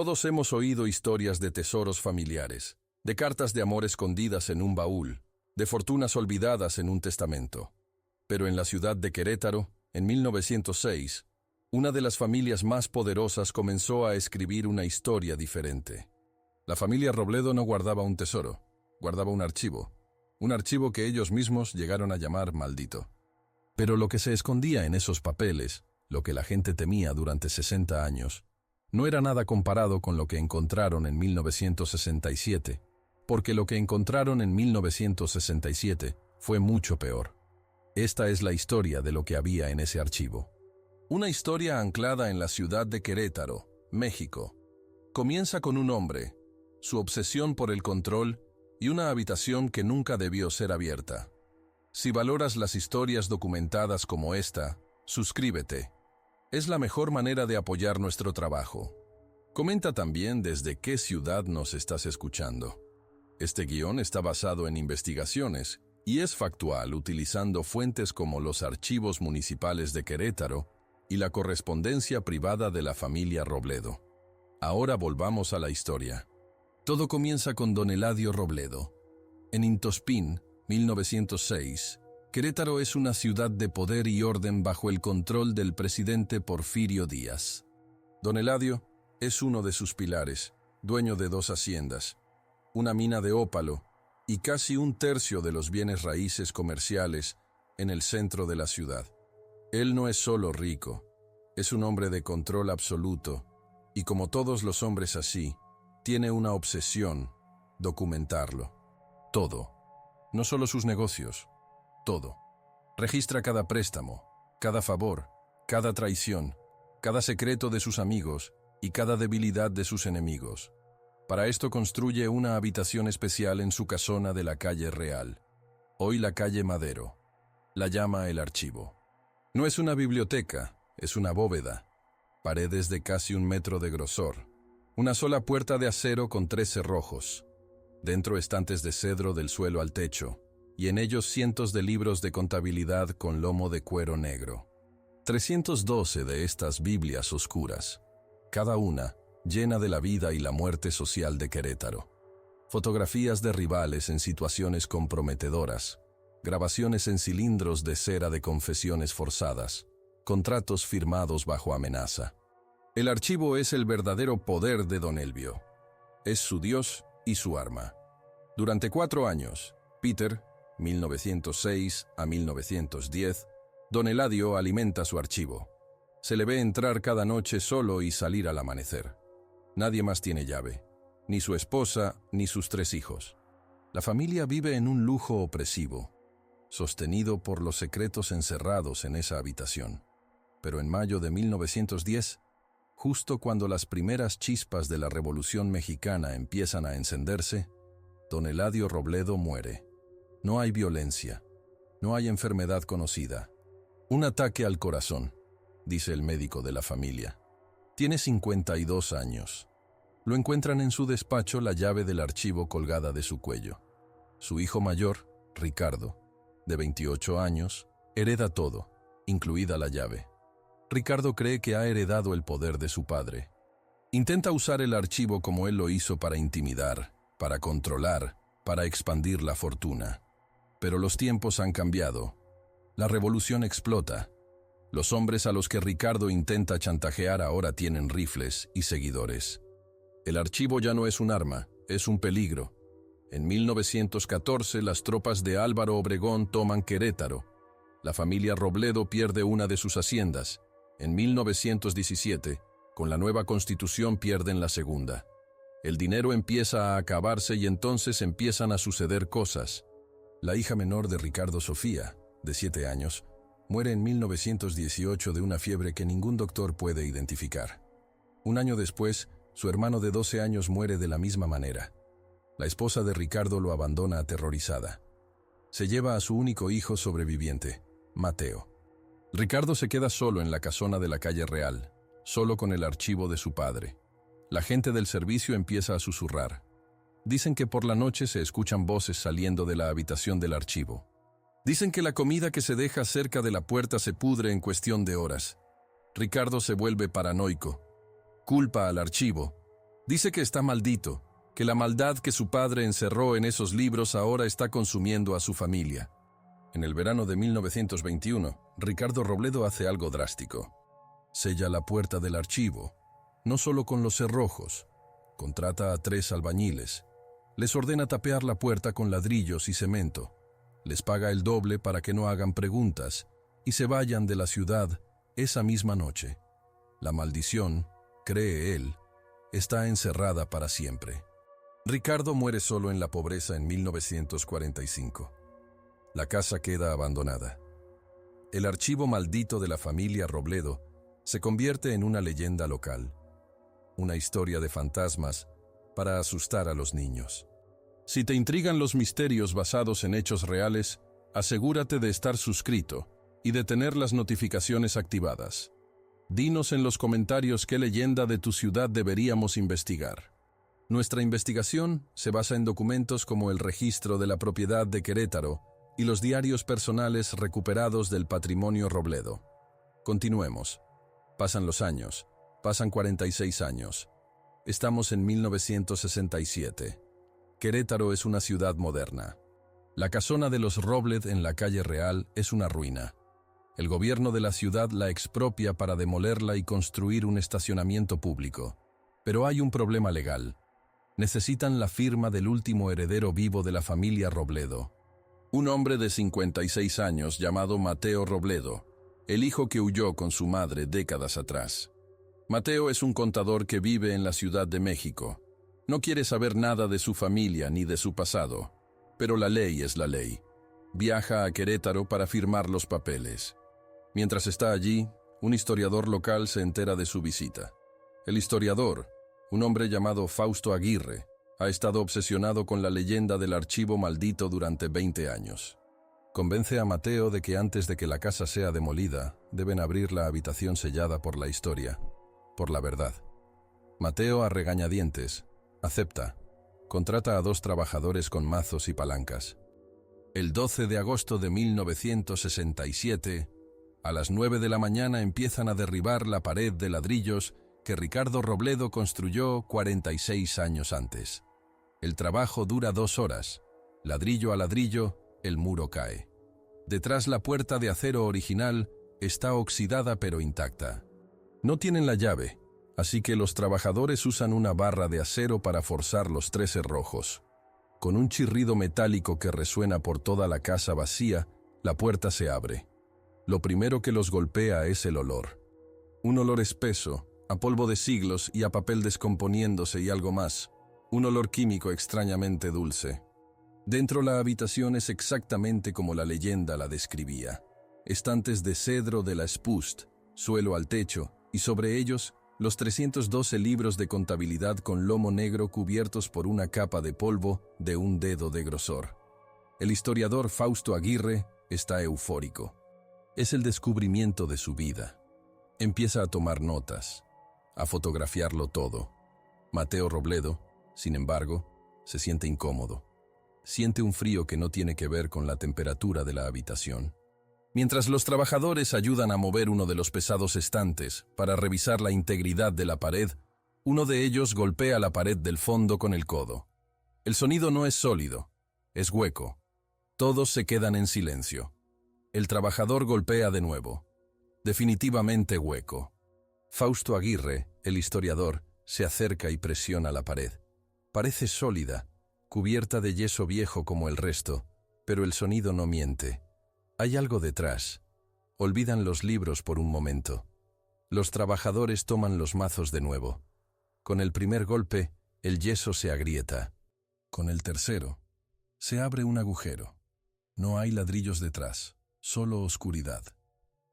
Todos hemos oído historias de tesoros familiares, de cartas de amor escondidas en un baúl, de fortunas olvidadas en un testamento. Pero en la ciudad de Querétaro, en 1906, una de las familias más poderosas comenzó a escribir una historia diferente. La familia Robledo no guardaba un tesoro, guardaba un archivo que ellos mismos llegaron a llamar maldito. Pero lo que se escondía en esos papeles, lo que la gente temía durante 60 años, no era nada comparado con lo que encontraron en 1967, porque lo que encontraron en 1967 fue mucho peor. Esta es la historia de lo que había en ese archivo. Una historia anclada en la ciudad de Querétaro, México. Comienza con un hombre, su obsesión por el control y una habitación que nunca debió ser abierta. Si valoras las historias documentadas como esta, suscríbete. Es la mejor manera de apoyar nuestro trabajo. Comenta también desde qué ciudad nos estás escuchando. Este guión está basado en investigaciones y es factual utilizando fuentes como los archivos municipales de Querétaro y la correspondencia privada de la familia Robledo. Ahora volvamos a la historia. Todo comienza con don Eladio Robledo. En Intospín, 1906, Querétaro es una ciudad de poder y orden bajo el control del presidente Porfirio Díaz. Don Eladio es uno de sus pilares, dueño de 2 haciendas, una mina de ópalo y casi 1/3 de los bienes raíces comerciales en el centro de la ciudad. Él no es solo rico, es un hombre de control absoluto y como todos los hombres así, tiene una obsesión: documentarlo. Todo, no solo sus negocios, todo. Registra cada préstamo, cada favor, cada traición, cada secreto de sus amigos y cada debilidad de sus enemigos. Para esto construye una habitación especial en su casona de la calle Real, hoy la calle Madero. La llama el archivo. No es una biblioteca, es una bóveda. Paredes de casi 1 metro de grosor. Una sola puerta de acero con 3 cerrojos. Dentro estantes de cedro del suelo al techo, y en ellos cientos de libros de contabilidad con lomo de cuero negro. 312 de estas Biblias oscuras, cada una llena de la vida y la muerte social de Querétaro. Fotografías de rivales en situaciones comprometedoras, grabaciones en cilindros de cera de confesiones forzadas, contratos firmados bajo amenaza. El archivo es el verdadero poder de don Elvio. Es su Dios y su arma. Durante 4 años, Peter, 1906 a 1910, don Eladio alimenta su archivo. Se le ve entrar cada noche solo y salir al amanecer. Nadie más tiene llave, ni su esposa ni sus 3 hijos. La familia vive en un lujo opresivo, sostenido por los secretos encerrados en esa habitación. Pero en mayo de 1910, justo cuando las primeras chispas de la Revolución Mexicana empiezan a encenderse, don Eladio Robledo muere. No hay violencia, no hay enfermedad conocida. Un ataque al corazón, dice el médico de la familia. Tiene 52 años. Lo encuentran en su despacho la llave del archivo colgada de su cuello. Su hijo mayor, Ricardo, de 28 años, hereda todo, incluida la llave. Ricardo cree que ha heredado el poder de su padre. Intenta usar el archivo como él lo hizo para intimidar, para controlar, para expandir la fortuna. Pero los tiempos han cambiado. La revolución explota. Los hombres a los que Ricardo intenta chantajear ahora tienen rifles y seguidores. El archivo ya no es un arma, es un peligro. En 1914 las tropas de Álvaro Obregón toman Querétaro. La familia Robledo pierde una de sus haciendas. En 1917, con la nueva constitución pierden la segunda. El dinero empieza a acabarse y entonces empiezan a suceder cosas. La hija menor de Ricardo, Sofía, de 7 años, muere en 1918 de una fiebre que ningún doctor puede identificar. Un año después, su hermano de 12 años muere de la misma manera. La esposa de Ricardo lo abandona aterrorizada. Se lleva a su único hijo sobreviviente, Mateo. Ricardo se queda solo en la casona de la calle Real, solo con el archivo de su padre. La gente del servicio empieza a susurrar. Dicen que por la noche se escuchan voces saliendo de la habitación del archivo. Dicen que la comida que se deja cerca de la puerta se pudre en cuestión de horas. Ricardo se vuelve paranoico. Culpa al archivo. Dice que está maldito, que la maldad que su padre encerró en esos libros ahora está consumiendo a su familia. En el verano de 1921, Ricardo Robledo hace algo drástico. Sella la puerta del archivo, no solo con los cerrojos, contrata a 3 albañiles, les ordena tapear la puerta con ladrillos y cemento, les paga el doble para que no hagan preguntas y se vayan de la ciudad esa misma noche. La maldición, cree él, está encerrada para siempre. Ricardo muere solo en la pobreza en 1945. La casa queda abandonada. El archivo maldito de la familia Robledo se convierte en una leyenda local, una historia de fantasmas para asustar a los niños. Si te intrigan los misterios basados en hechos reales, asegúrate de estar suscrito y de tener las notificaciones activadas. Dinos en los comentarios qué leyenda de tu ciudad deberíamos investigar. Nuestra investigación se basa en documentos como el registro de la propiedad de Querétaro y los diarios personales recuperados del patrimonio Robledo. Continuemos. Pasan los años. Pasan 46 años. Estamos en 1967. Querétaro es una ciudad moderna. La casona de los Robledo en la calle Real es una ruina. El gobierno de la ciudad la expropia para demolerla y construir un estacionamiento público. Pero hay un problema legal. Necesitan la firma del último heredero vivo de la familia Robledo. Un hombre de 56 años llamado Mateo Robledo, el hijo que huyó con su madre décadas atrás. Mateo es un contador que vive en la Ciudad de México. No quiere saber nada de su familia ni de su pasado, pero la ley es la ley. Viaja a Querétaro para firmar los papeles. Mientras está allí, un historiador local se entera de su visita. El historiador, un hombre llamado Fausto Aguirre, ha estado obsesionado con la leyenda del archivo maldito durante 20 años. Convence a Mateo de que antes de que la casa sea demolida, deben abrir la habitación sellada por la historia, por la verdad. Mateo, a regañadientes, acepta. Contrata a 2 trabajadores con mazos y palancas. El 12 de agosto de 1967, a las 9 de la mañana empiezan a derribar la pared de ladrillos que Ricardo Robledo construyó 46 años antes. El trabajo dura 2 horas. Ladrillo a ladrillo, el muro cae. Detrás la puerta de acero original está oxidada pero intacta. No tienen la llave, así que los trabajadores usan una barra de acero para forzar los 3 cerrojos. Con un chirrido metálico que resuena por toda la casa vacía, la puerta se abre. Lo primero que los golpea es el olor. Un olor espeso, a polvo de siglos y a papel descomponiéndose y algo más. Un olor químico extrañamente dulce. Dentro la habitación es exactamente como la leyenda la describía. Estantes de cedro de la Spust, suelo al techo, y sobre ellos los 312 libros de contabilidad con lomo negro cubiertos por una capa de polvo de un dedo de grosor. El historiador Fausto Aguirre está eufórico. Es el descubrimiento de su vida. Empieza a tomar notas, a fotografiarlo todo. Mateo Robledo, sin embargo, se siente incómodo. Siente un frío que no tiene que ver con la temperatura de la habitación. Mientras los trabajadores ayudan a mover uno de los pesados estantes para revisar la integridad de la pared, uno de ellos golpea la pared del fondo con el codo. El sonido no es sólido, es hueco. Todos se quedan en silencio. El trabajador golpea de nuevo. Definitivamente hueco. Fausto Aguirre, el historiador, se acerca y presiona la pared. Parece sólida, cubierta de yeso viejo como el resto, pero el sonido no miente. Hay algo detrás. Olvidan los libros por un momento. Los trabajadores toman los mazos de nuevo. Con el primer golpe, el yeso se agrieta. Con el tercero, se abre un agujero. No hay ladrillos detrás, solo oscuridad.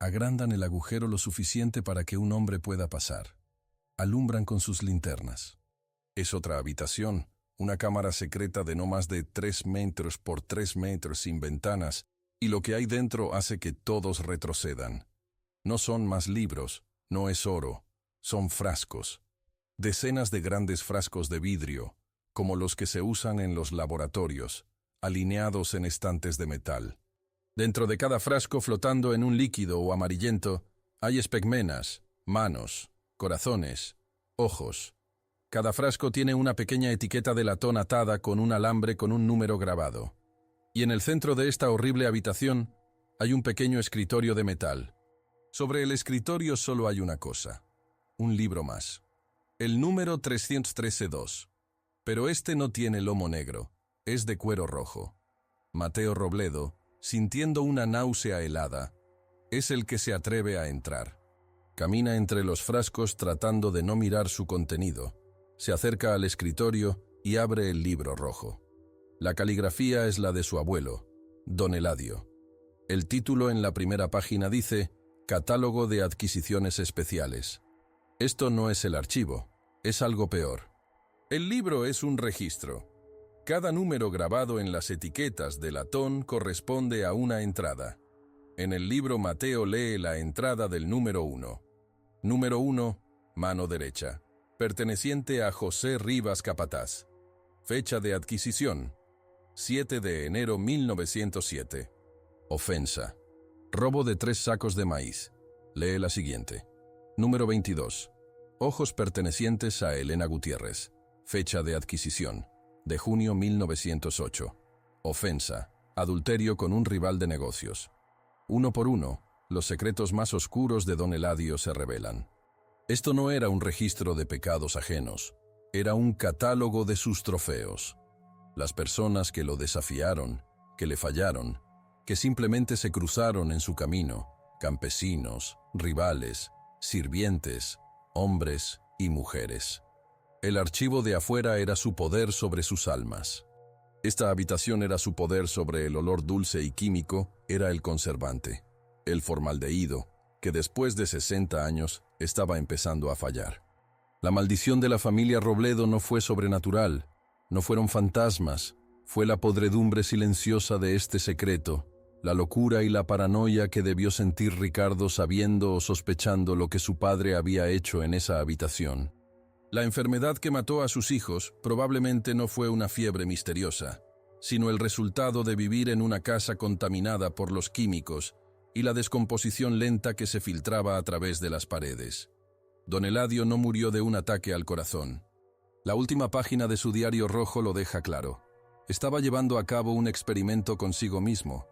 Agrandan el agujero lo suficiente para que un hombre pueda pasar. Alumbran con sus linternas. Es otra habitación, una cámara secreta de no más de 3 metros por 3 metros sin ventanas, y lo que hay dentro hace que todos retrocedan. No son más libros, no es oro, son frascos. Decenas de grandes frascos de vidrio, como los que se usan en los laboratorios, alineados en estantes de metal. Dentro de cada frasco, flotando en un líquido o amarillento, hay especmenas, manos, corazones, ojos. Cada frasco tiene una pequeña etiqueta de latón atada con un alambre con un número grabado. Y en el centro de esta horrible habitación hay un pequeño escritorio de metal. Sobre el escritorio solo hay una cosa: un libro más. El número 313-2. Pero este no tiene lomo negro, es de cuero rojo. Mateo Robledo, sintiendo una náusea helada, es el que se atreve a entrar. Camina entre los frascos tratando de no mirar su contenido. Se acerca al escritorio y abre el libro rojo. La caligrafía es la de su abuelo, Don Eladio. El título en la primera página dice: Catálogo de adquisiciones especiales. Esto no es el archivo, es algo peor. El libro es un registro. Cada número grabado en las etiquetas de latón corresponde a una entrada. En el libro Mateo lee la entrada del número 1. Número 1, mano derecha, perteneciente a José Rivas Capataz. Fecha de adquisición: 7 de enero 1907. Ofensa: robo de 3 sacos de maíz. Lee la siguiente. Número 22. Ojos pertenecientes a Elena Gutiérrez. Fecha de adquisición: de junio 1908. Ofensa: adulterio con un rival de negocios. Uno por uno, los secretos más oscuros de Don Eladio se revelan. Esto no era un registro de pecados ajenos, era un catálogo de sus trofeos. Las personas que lo desafiaron, que le fallaron, que simplemente se cruzaron en su camino, campesinos, rivales, sirvientes, hombres y mujeres. El archivo de afuera era su poder sobre sus almas. Esta habitación era su poder sobre el olor dulce y químico, era el conservante, el formaldehído, que después de 60 años estaba empezando a fallar. La maldición de la familia Robledo no fue sobrenatural, no fueron fantasmas, fue la podredumbre silenciosa de este secreto, la locura y la paranoia que debió sentir Ricardo sabiendo o sospechando lo que su padre había hecho en esa habitación. La enfermedad que mató a sus hijos probablemente no fue una fiebre misteriosa, sino el resultado de vivir en una casa contaminada por los químicos y la descomposición lenta que se filtraba a través de las paredes. Don Eladio no murió de un ataque al corazón. La última página de su diario rojo lo deja claro. Estaba llevando a cabo un experimento consigo mismo.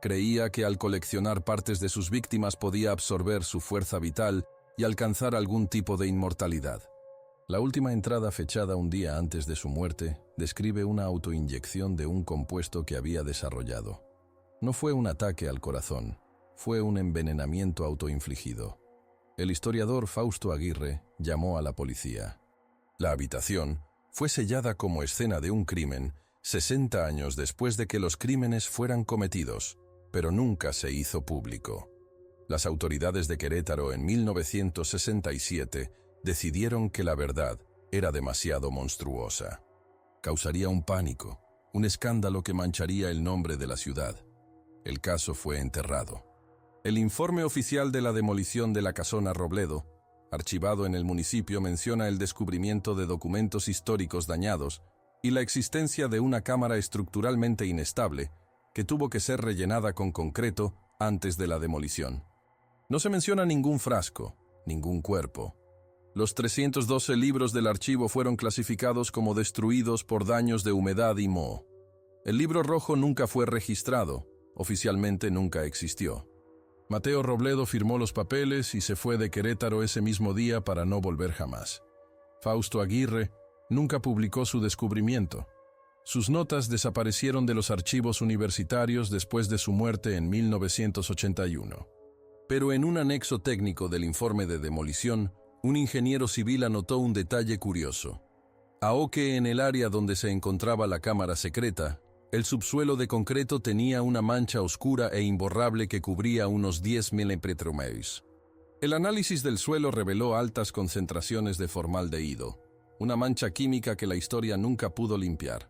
Creía que al coleccionar partes de sus víctimas podía absorber su fuerza vital y alcanzar algún tipo de inmortalidad. La última entrada, fechada un día antes de su muerte, describe una autoinyección de un compuesto que había desarrollado. No fue un ataque al corazón, fue un envenenamiento autoinfligido. El historiador Fausto Aguirre llamó a la policía. La habitación fue sellada como escena de un crimen 60 años después de que los crímenes fueran cometidos, pero nunca se hizo público. Las autoridades de Querétaro en 1967 decidieron que la verdad era demasiado monstruosa. Causaría un pánico, un escándalo que mancharía el nombre de la ciudad. El caso fue enterrado. El informe oficial de la demolición de la casona Robledo, archivado en el municipio, menciona el descubrimiento de documentos históricos dañados y la existencia de una cámara estructuralmente inestable que tuvo que ser rellenada con concreto antes de la demolición. No se menciona ningún frasco, ningún cuerpo. Los 312 libros del archivo fueron clasificados como destruidos por daños de humedad y moho. El libro rojo nunca fue registrado, oficialmente nunca existió. Mateo Robledo firmó los papeles y se fue de Querétaro ese mismo día para no volver jamás. Fausto Aguirre nunca publicó su descubrimiento. Sus notas desaparecieron de los archivos universitarios después de su muerte en 1981. Pero en un anexo técnico del informe de demolición, un ingeniero civil anotó un detalle curioso. Aunque en el área donde se encontraba la cámara secreta, el subsuelo de concreto tenía una mancha oscura e imborrable que cubría unos 10 milímetros. El análisis del suelo reveló altas concentraciones de formaldehído, una mancha química que la historia nunca pudo limpiar.